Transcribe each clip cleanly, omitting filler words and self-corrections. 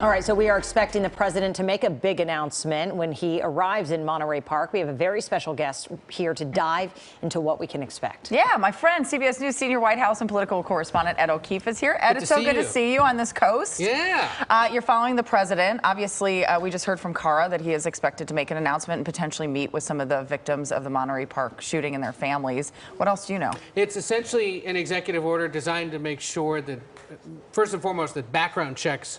All right, so we are expecting the president to make a big announcement when he arrives in Monterey Park. We have a very special guest here to dive into what we can expect. Yeah, my friend, CBS News senior White House and political correspondent Ed O'Keefe is here. Ed, it's so good to see you on this coast. Yeah. You're following the president. Obviously, we just heard from Cara that he is expected to make an announcement and potentially meet with some of the victims of the Monterey Park shooting and their families. What else do you know? It's essentially an executive order designed to make sure that, first and foremost, that background checks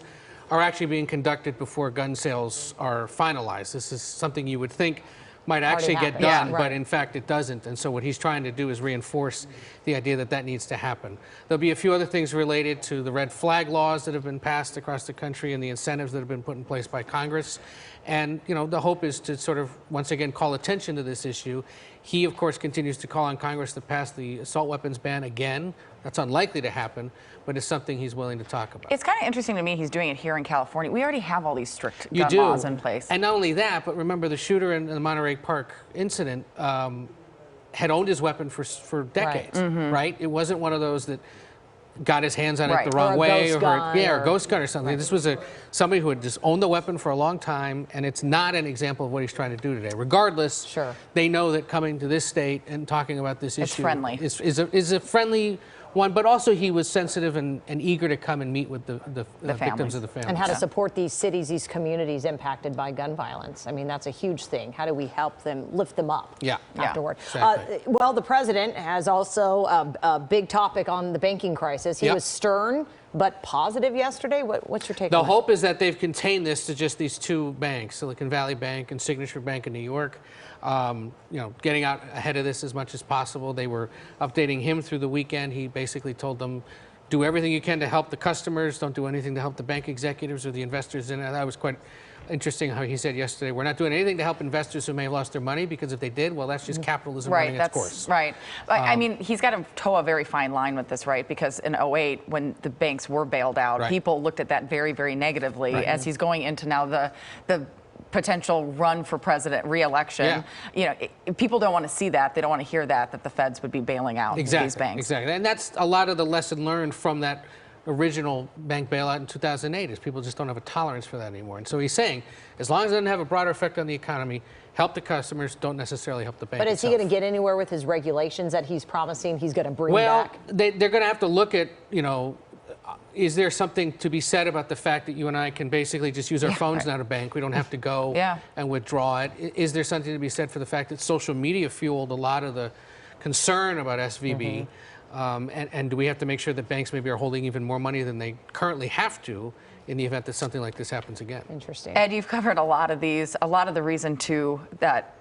are actually being conducted before gun sales are finalized. This is something you would think might actually get done, but in fact it doesn't. And so what he's trying to do is reinforce the idea that that needs to happen. There'll be a few other things related to the red flag laws that have been passed across the country and the incentives that have been put in place by Congress. And, you know, the hope is to sort of, once again, call attention to this issue. He, of course, continues to call on Congress to pass the assault weapons ban again. That's unlikely to happen, but it's something he's willing to talk about. It's kind of interesting to me he's doing it here in California. We already have all these strict gun laws in place. And not only that, but remember the shooter in the Monterey Park incident had owned his weapon for decades, right? It wasn't one of those that got his hands on it the wrong way, or a ghost gun or something. This was somebody who had just owned the weapon for a long time, and it's not an example of what he's trying to do today. Regardless, they know that coming to this state and talking about this issue is a friendly one, but also he was sensitive and eager to come and meet with the victims of the families. And how to support these cities, these communities impacted by gun violence. I mean, that's a huge thing. How do we help them, lift them up afterward? Exactly. Well, the president has also a big topic on the banking crisis. He was stern but positive yesterday. What's your take on that? The hope is that they've contained this to just these two banks, Silicon Valley Bank and Signature Bank in New York. You know, getting out ahead of this as much as possible. They were updating him through the weekend. He basically told them, do everything you can to help the customers. Don't do anything to help the bank executives or the investors in it. That was quite interesting how he said yesterday, we're not doing anything to help investors who may have lost their money, because if they did, well, that's just capitalism running its course. Right. I mean, he's got to toe a very fine line with this, right? Because in '08, when the banks were bailed out, people looked at that very, very negatively. As he's going into now the potential run for president re-election, you know, people don't want to see that. They don't want to hear that the feds would be bailing out these banks. Exactly. And that's a lot of the lesson learned from that original bank bailout in 2008, is people just don't have a tolerance for that anymore. And so he's saying, as long as it doesn't have a broader effect on the economy, help the customers, don't necessarily help the bank But is he going to get anywhere with his regulations that he's promising he's going to bring back? Well, they're going to have to look at, you know, is there something to be said about the fact that you and I can basically just use our phones now to bank? We don't have to go and withdraw it. Is there something to be said for the fact that social media fueled a lot of the concern about SVB? And do we have to make sure that banks maybe are holding even more money than they currently have to in the event that something like this happens again? Interesting. Ed, you've covered a lot of these. A lot of the reason, too, that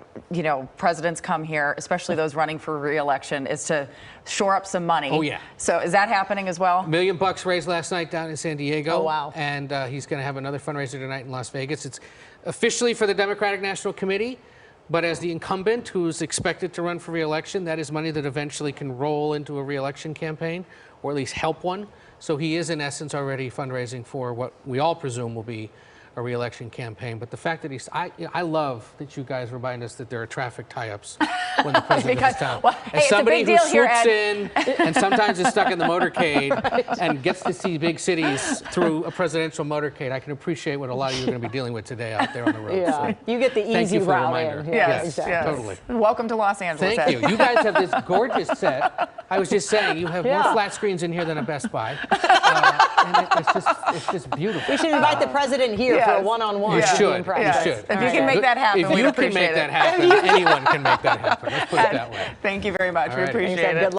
presidents come here, especially those running for re-election, is to shore up some money. Oh, yeah. So is that happening as well? $1 million raised last night down in San Diego. Oh, wow. And he's going to have another fundraiser tonight in Las Vegas. It's officially for the Democratic National Committee, but as the incumbent who's expected to run for re-election, that is money that eventually can roll into a re-election campaign, or at least help one. So he is, in essence, already fundraising for what we all presume will be a re-election campaign. But the fact that I love that you guys remind us that there are traffic tie-ups when the president is in town. Well, As somebody who swoops in Ed. and sometimes is stuck in the motorcade and gets to see big cities through a presidential motorcade, I can appreciate what a lot of you are going to be doing with today out there on the road. So you get the easy route in. Yes, totally. Welcome to Los Angeles. Thank you. You guys have this gorgeous set. I was just saying, you have more flat screens in here than a Best Buy. And it's just beautiful. We should invite the president here for a one-on-one. You should. You should. If you can make that happen, if you can make that happen, anyone can make that happen. Let's put it that way. Thank you very much. We appreciate it.